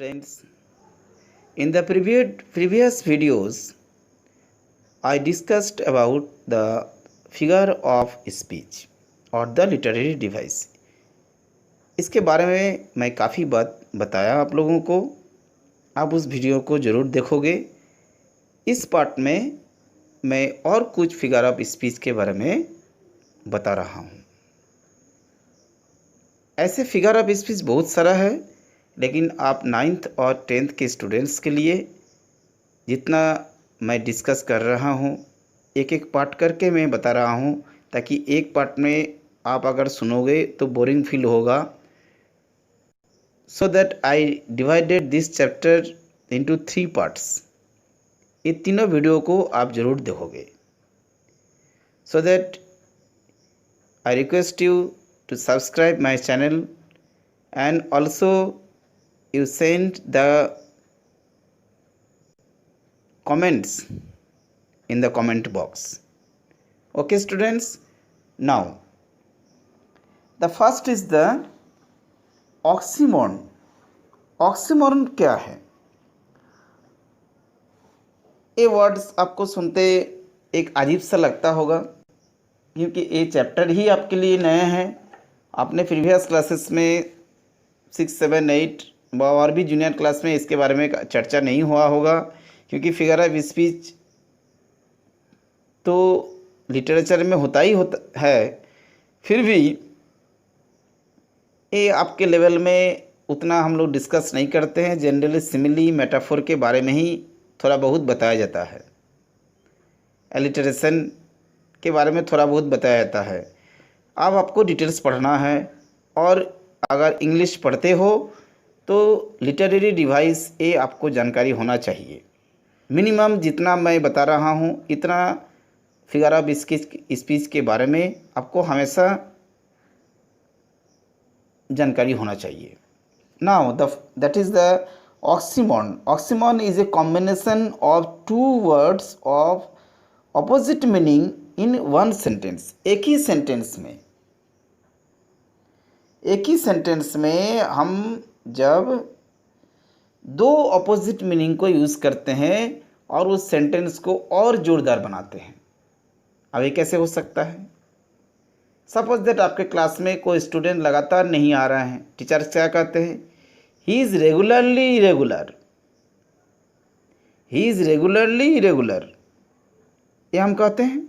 Students, in the previous videos, I discussed about the figure of speech और the literary device. इसके बारे में मैं काफ़ी बात बताया आप लोगों को। आप उस वीडियो को ज़रूर देखोगे। इस पार्ट में मैं और कुछ फिगर ऑफ स्पीच के बारे में बता रहा हूँ। ऐसे फिगर ऑफ स्पीच बहुत सारा है, लेकिन आप 9th और 10th के स्टूडेंट्स के लिए जितना मैं डिस्कस कर रहा हूँ, एक एक पार्ट करके मैं बता रहा हूँ, ताकि एक पार्ट में आप अगर सुनोगे तो बोरिंग फील होगा। So that I divided this chapter into 3 parts. ये तीनों वीडियो को आप ज़रूर देखोगे। So that I request you to subscribe my channel and also you send the comments in the comment box. Okay students, now the first is the oxymoron. oxymoron क्या है? ये words आपको सुनते एक अजीब सा लगता होगा, क्योंकि ये चैप्टर ही आपके लिए नया है। आपने प्रीवियस क्लासेस में 6, 7, 8 और भी जूनियर क्लास में इसके बारे में चर्चा नहीं हुआ होगा, क्योंकि फिगर ऑफ स्पीच तो लिटरेचर में होता ही होता है। फिर भी ये आपके लेवल में उतना हम लोग डिस्कस नहीं करते हैं। जनरली सिमिली मेटाफोर के बारे में ही थोड़ा बहुत बताया जाता है। एलिटरेशन के बारे में थोड़ा बहुत बताया जाता है। अब आपको डिटेल्स पढ़ना है, और अगर इंग्लिश पढ़ते हो तो लिटरेरी डिवाइस ये आपको जानकारी होना चाहिए। मिनिमम जितना मैं बता रहा हूँ इतना फिगर ऑफ स्पीच के बारे में आपको हमेशा जानकारी होना चाहिए। Now that is the oxymoron. Oxymoron is a combination of 2 words of opposite meaning in one sentence. एक ही सेंटेंस में हम जब 2 ऑपोजिट मीनिंग को यूज़ करते हैं और उस सेंटेंस को और जोरदार बनाते हैं। अब ये कैसे हो सकता है? सपोज दैट आपके क्लास में कोई स्टूडेंट लगातार नहीं आ रहा है। टीचर क्या कहते हैं? He is regularly irregular. He is regularly irregular, ये हम कहते हैं।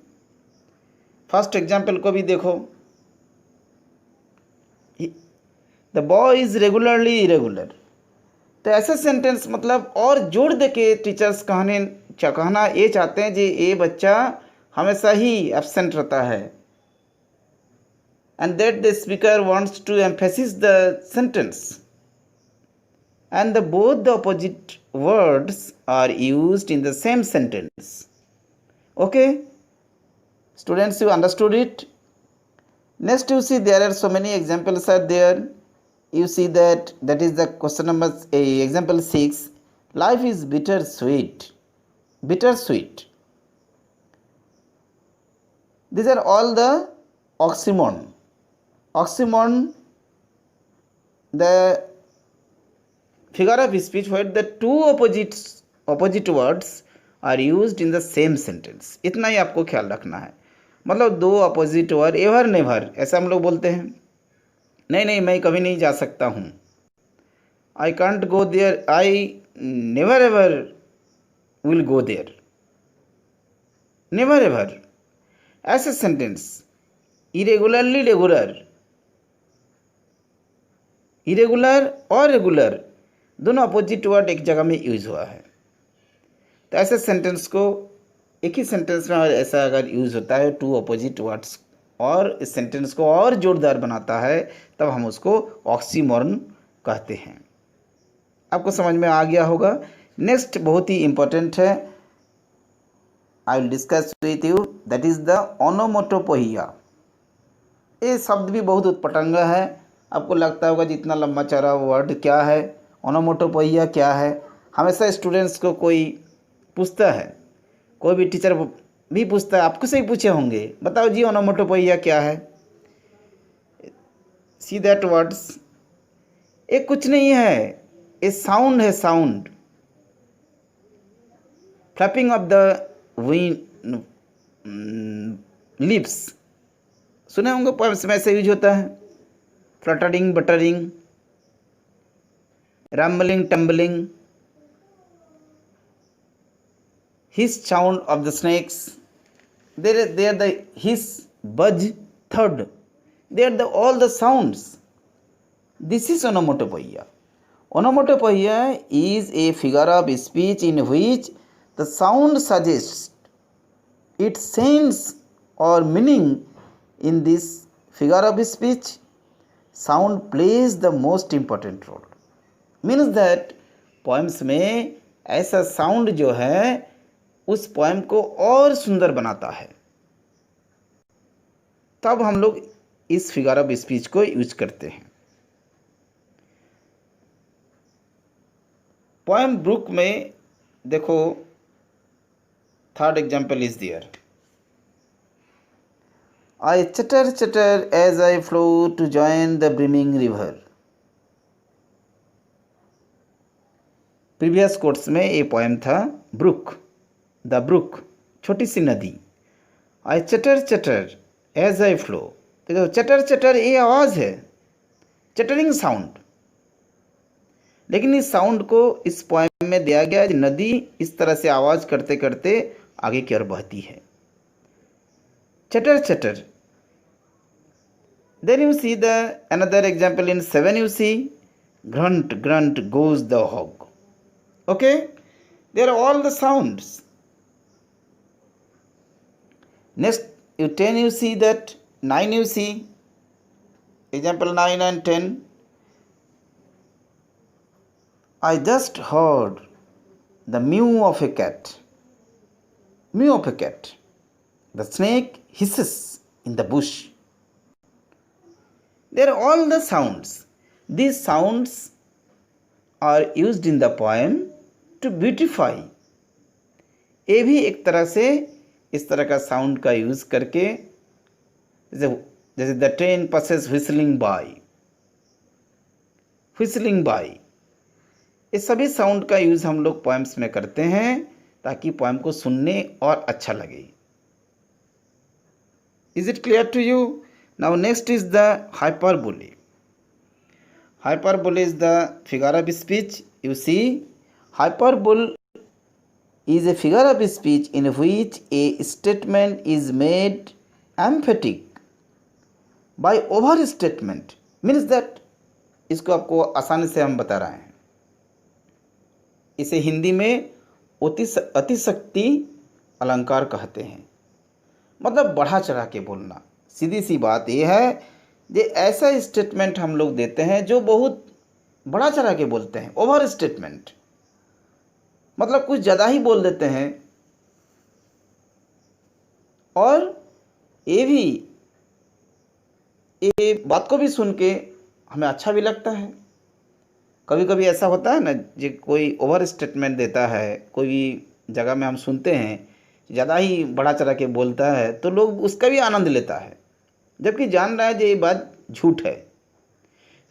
फर्स्ट एग्जाम्पल को भी देखो, the boy is regularly irregular. तो ऐसा सेंटेंस मतलब और जोड़ दे के टीचर्स कहना ये चाहते हैं जी ये बच्चा हमेशा ही एब्सेंट रहता है, and that the speaker wants to emphasis the sentence, and the both the opposite words are used in the same sentence. Okay students, you understood it? Next you see there are so many examples are there. You see that is the question number example 6. Life is bittersweet. Bittersweet. These are all the oxymoron. Oxymoron, the figure of speech where the 2 opposite words are used in the same sentence. इतना ही आपको ख्याल रखना है। मतलब 2 opposite word, ever never ऐसा हम लोग बोलते हैं। नहीं मैं कभी नहीं जा सकता हूँ। I can't go there, I never ever will go there. Never ever ऐसे सेंटेंस। इरेगुलरली रेगुलर, इरेगुलर और रेगुलर दोनों अपोजिट वर्ड एक जगह में यूज हुआ है। तो ऐसे सेंटेंस को एक ही सेंटेंस में ऐसा अगर यूज़ होता है 2 अपोजिट वर्ड्स और इस सेंटेंस को और जोरदार बनाता है, तब हम उसको ऑक्सीमोरन कहते हैं। आपको समझ में आ गया होगा। नेक्स्ट बहुत ही इम्पोर्टेंट है, I will discuss with you, that is the onomatopoeia. ये शब्द भी बहुत उत्पटंगा है। आपको लगता होगा जितना लंबा चौड़ा वर्ड क्या है, ओनोमोटोपोइया क्या है। हमेशा स्टूडेंट्स को कोई पूछता है, कोई भी टीचर भी पूछता है, आपको से ही पूछे होंगे, बताओ जी ओनोमोटोपोइया क्या है। सी दैट वर्ड्स, ये कुछ नहीं है, ए साउंड है, sound flapping of the wing lips, सुने होंगे पोएम्स में ऐसे यूज होता है। Fluttering, buttering, rumbling, tumbling, hiss sound of the snakes, they are the hiss, buzz, thud, they are the all the sounds. This is onomatopoeia. Onomatopoeia is a figure of speech in which the sound suggests its sense or meaning. In this figure of speech, sound plays the most important role. Means that poems में ऐसा sound जो है उस poem को और सुंदर बनाता है। तब हम लोग इस फिगर ऑफ स्पीच को यूज करते हैं। पोएम ब्रुक में देखो, third example is there. I chatter chatter as I flow to join the brimming river. Previous course में ये पोएम था ब्रुक, द ब्रुक, छोटी सी नदी। आई chatter chatter as I flow, देखो चटर चटर ये आवाज़ है, चटरिंग साउंड। लेकिन इस साउंड को इस पोएम में दिया गया, नदी इस तरह से आवाज़ करते करते आगे की ओर बहती है, chatter chatter. Then you see the another example in 7, you see grunt grunt goes the hog. Okay, there are all the sounds. Next, you 10 you see that, 9 you see, example 9 and 10. I just heard the mew of a cat. Mew of a cat. The snake hisses in the bush. They are all the sounds. These sounds are used in the poem to beautify. ये भी एक तरह से इस तरह का sound का use करके, जैसे the train passes whistling by, whistling by, इस सभी साउंड का यूज़ हम लोग पोएम्स में करते हैं ताकि पोएम को सुनने और अच्छा लगे। Is it clear to you? Now next is the hyperbole. Hyperbole is the figure of speech. You see, hyperbole is a figure of speech in which a statement is made emphatic by overstatement. Means that, इसको आपको आसानी से हम बता रहे हैं, इसे हिंदी में अतिशक्ति अलंकार कहते हैं। मतलब बढ़ा चढ़ा के बोलना। सीधी सी बात यह है, ये ऐसा स्टेटमेंट हम लोग देते हैं जो बहुत बढ़ा चढ़ा के बोलते हैं, ओवर स्टेटमेंट, मतलब कुछ ज़्यादा ही बोल देते हैं। और ये बात को भी सुन के हमें अच्छा भी लगता है। कभी कभी ऐसा होता है ना, जो कोई ओवर स्टेटमेंट देता है, कोई जगह में हम सुनते हैं ज़्यादा ही बढ़ा चढ़ा के बोलता है, तो लोग उसका भी आनंद लेता है, जबकि जान रहा है जो ये बात झूठ है।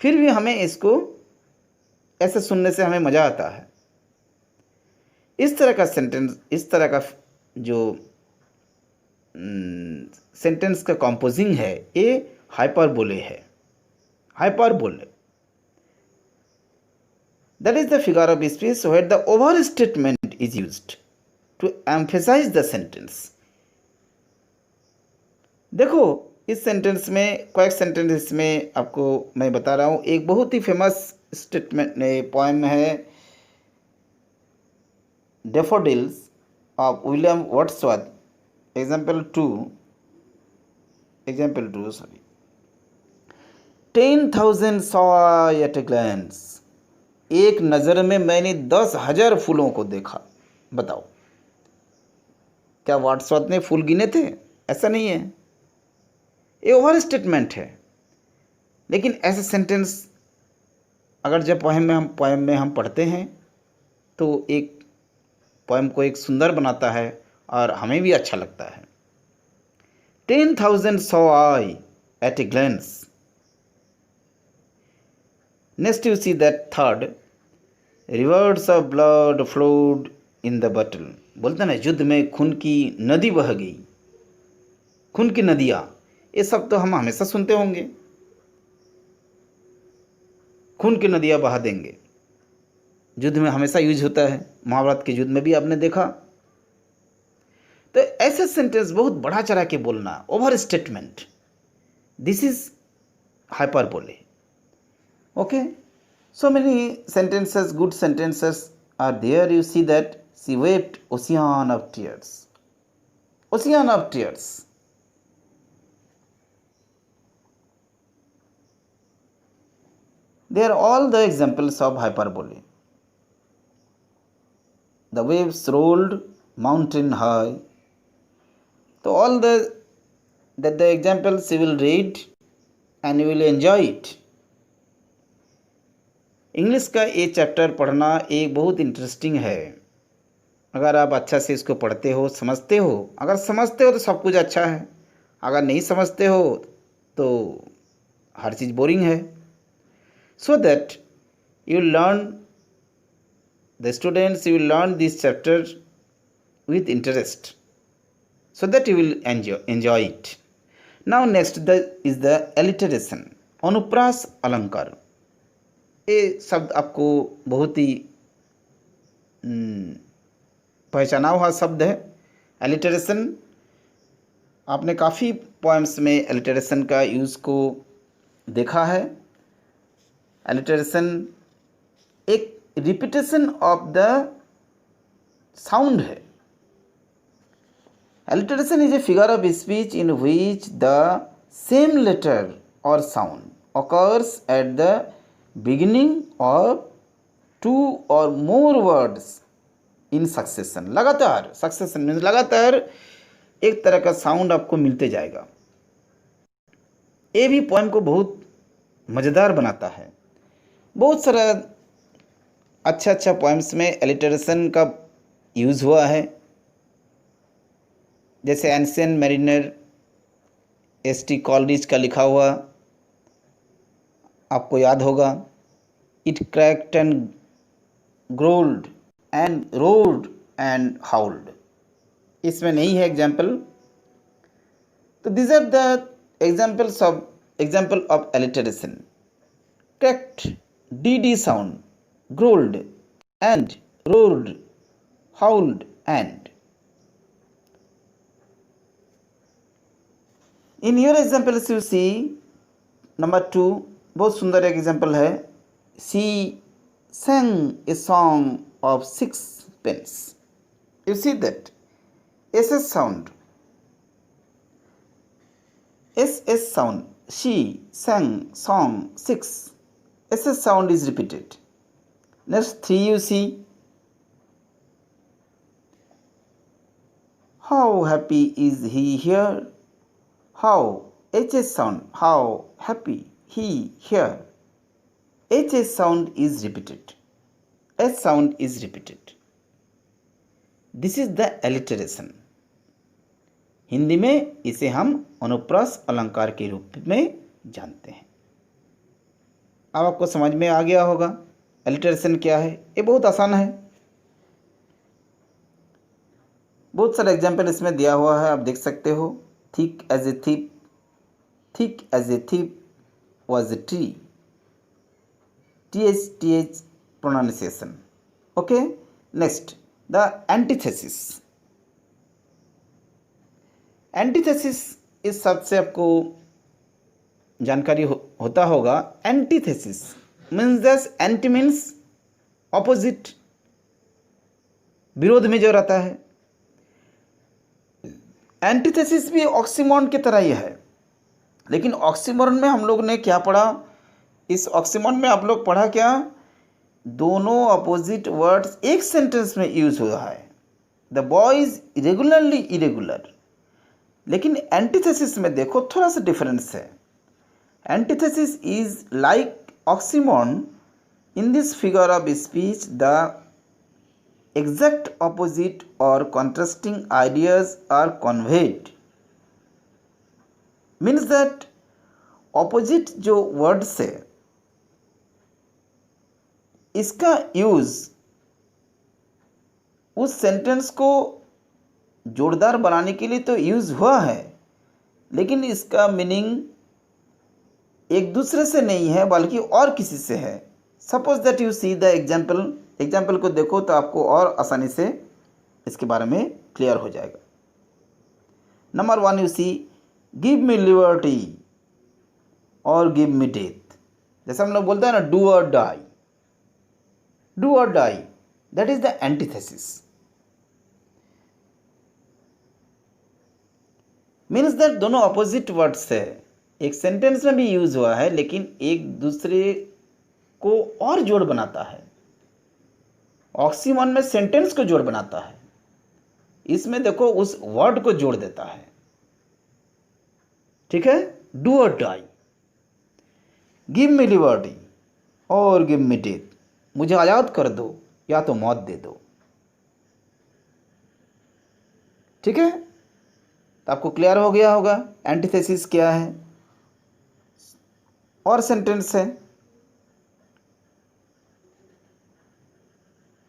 फिर भी हमें इसको ऐसे सुनने से हमें मज़ा आता है। इस तरह का सेंटेंस, इस तरह का जो सेंटेंस का कंपोजिंग है, ये हाइपरबोले है। Hyperbole, that is the figure of speech where the overstatement is used to emphasize the sentence. देखो, इस सेंटेंस में कई सेंटेंस इसमें आपको मैं बता रहा हूँ। एक बहुत ही फेमस स्टेटमेंट पोएम है Daffodils of William Wordsworth. Example 2, sorry. 10,000 saw at a glance. एक नज़र में मैंने 10,000 फूलों को देखा। बताओ, क्या वर्ड्सवर्थ ने फूल गिने थे? ऐसा नहीं है, ये ओवर स्टेटमेंट है। लेकिन ऐसे सेंटेंस अगर जब पोएम में हम पढ़ते हैं तो एक पोएम को एक सुंदर बनाता है और हमें भी अच्छा लगता है। 10,000 saw I at a glance. Next you see that third, reverse of blood flowed in the बटल, बोलते ना युद्ध में खून की नदी बह गई, खून की नदियाँ, ये सब तो हम हमेशा सुनते होंगे, खून की नदियाँ बहा देंगे, युद्ध में हमेशा यूज होता है, महाभारत के युद्ध में भी आपने देखा। तो ऐसे सेंटेंस बहुत बढ़ा चढ़ा के बोलना, over statement, this is hyperbole. Okay, so many sentences, good sentences are there. You see that she wept ocean of tears, ocean of tears. They are all the examples of hyperbole. The waves rolled mountain high. So all the examples you will read and you will enjoy it. English का ये chapter पढ़ना एक बहुत interesting है। अगर आप अच्छा से इसको पढ़ते हो, समझते हो, अगर समझते हो तो सब कुछ अच्छा है, अगर नहीं समझते हो तो हर चीज़ बोरिंग है। So that you learn, the students you learn this chapter with interest, so that you will enjoy it. Now next is the alliteration, अनुप्रास अलंकार। ये शब्द आपको बहुत ही पहचाना हुआ शब्द है। एलिटरेशन, आपने काफ़ी पोएम्स में एलिटरेशन का यूज़ को देखा है। एलिटरेशन एक रिपीटेशन ऑफ द साउंड है। Alliteration is a figure of speech in which the same letter or sound occurs at the beginning of two or more words in succession. लगातार, succession means लगातार एक तरह का sound आपको मिलते जाएगा। ये भी पोएम को बहुत मज़ेदार बनाता है। बहुत सारा अच्छा पोएम्स में एलिटरेशन का यूज़ हुआ है, जैसे एंशियंट मैरिनर एस.टी. कॉलरिज का लिखा हुआ आपको याद होगा, it cracked and growled and roared and howled. इसमें नहीं है एग्जाम्पल। तो this are the example of alliteration, cracked, D sound, growled and roared, howled and. In your examples you see number 2, बहुत सुंदर एक एग्जाम्पल है, सी sang a song of sixpence. You see that SS sound, SS sound, she sang song 6, SS sound is repeated. Next 3 you see, how happy is he here, how, HS sound, how happy he here, HS sound is repeated, S sound is repeated. This is the alliteration. Hindi में इसे हम अनुप्रास अलंकार के रूप में जानते हैं। अब आपको समझ में आ गया होगा एलिटरेशन क्या है। ये बहुत आसान है, बहुत सारे एग्जाम्पल इसमें दिया हुआ है, आप देख सकते हो। Thick as a thief, thick as a thief was a tree, th pronunciation. Okay, next the antithesis. Antithesis इस शब्द से आपको जानकारी होता होगा। Antithesis means this, anti means opposite, विरोध में जो रहता है। एंटीथेसिस भी ऑक्सीमोरन की तरह ही है, लेकिन ऑक्सीमोरन में हम लोग ने क्या पढ़ा, इस ऑक्सीमोरन में आप लोग पढ़ा क्या, दोनों अपोजिट वर्ड्स एक सेंटेंस में यूज हुआ है। The boy is irregularly irregular. लेकिन एंटीथेसिस में देखो थोड़ा सा डिफरेंस है। Antithesis is like oxymoron, in this figure of speech the exact opposite और contrasting ideas are conveyed. Means that opposite जो वर्ड्स है इसका यूज़ उस सेंटेंस को जोरदार बनाने के लिए तो यूज़ हुआ है, लेकिन इसका मीनिंग एक दूसरे से नहीं है बल्कि और किसी से है। Suppose that you see the example को देखो तो आपको और आसानी से इसके बारे में क्लियर हो जाएगा। Number 1 you see give me liberty और गिव मी डेथ। जैसे हम लोग बोलते हैं ना डू और die, that is the antithesis. Means that दोनों अपोजिट वर्ड्स है, एक सेंटेंस में भी यूज हुआ है लेकिन एक दूसरे को और जोड़ बनाता है। ऑक्सीमोन में सेंटेंस को जोड़ बनाता है, इसमें देखो उस वर्ड को जोड़ देता है। ठीक है, डू और डाई, गिव मी लिबर्टी और गिव मी डेथ, मुझे आज़ाद कर दो या तो मौत दे दो। ठीक है, तो आपको क्लियर हो गया होगा एंटीथेसिस क्या है। और सेंटेंस है,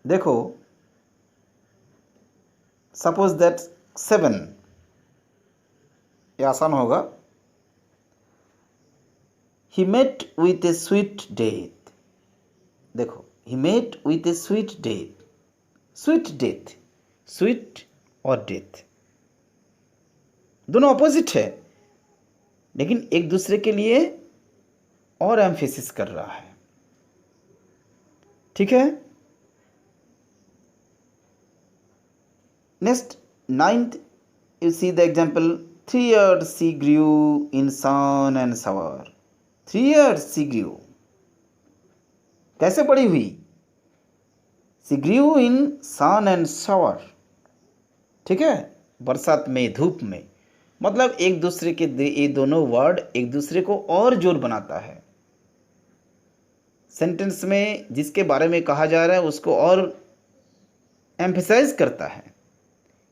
देखो सपोज दैट 7, ये आसान होगा। He met with a sweet death. देखो he met with a sweet death, sweet और डेथ दोनों अपोजिट है लेकिन एक दूसरे के लिए और एम्फेसिस कर रहा है। ठीक है, next 9th you see the example 3 years she grew in sun and shower। 3 years she grew, कैसे पड़ी हुई? she grew in sun and shower। ठीक है, बरसात में, धूप में, मतलब एक दूसरे के ये दोनों वर्ड एक दूसरे को और जोर बनाता है। सेंटेंस में जिसके बारे में कहा जा रहा है उसको और एम्फेसाइज करता है।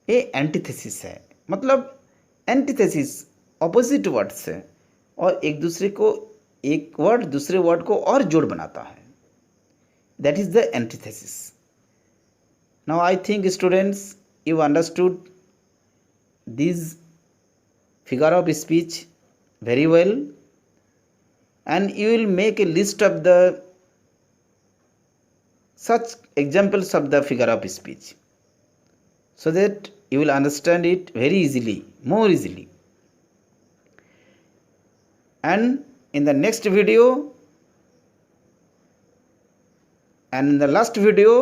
ये एंटीथेसिस है, मतलब एंटीथेसिस ऑपोजिट वर्ड्स है और एक दूसरे को, एक वर्ड दूसरे वर्ड को और जोड़ बनाता है। That is the antithesis. Now I think students you understood this figure of speech very well and you will make a list of the such examples of the figure of speech so that you will understand it very easily, more easily. And in the next video and in the last video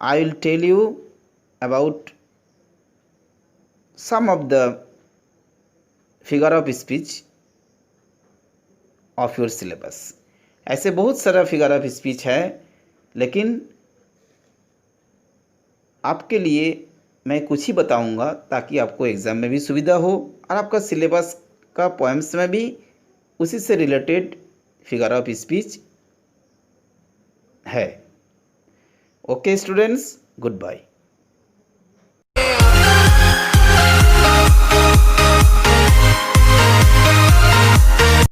I will tell you about some of the figure of speech of your syllabus. ऐसे बहुत सारा figure of speech है लेकिन आपके लिए मैं कुछ ही बताऊंगा ताकि आपको एग्ज़ाम में भी सुविधा हो और आपका सिलेबस का पोएम्स में भी उसी से रिलेटेड फिगर ऑफ स्पीच है। Okay students, good bye.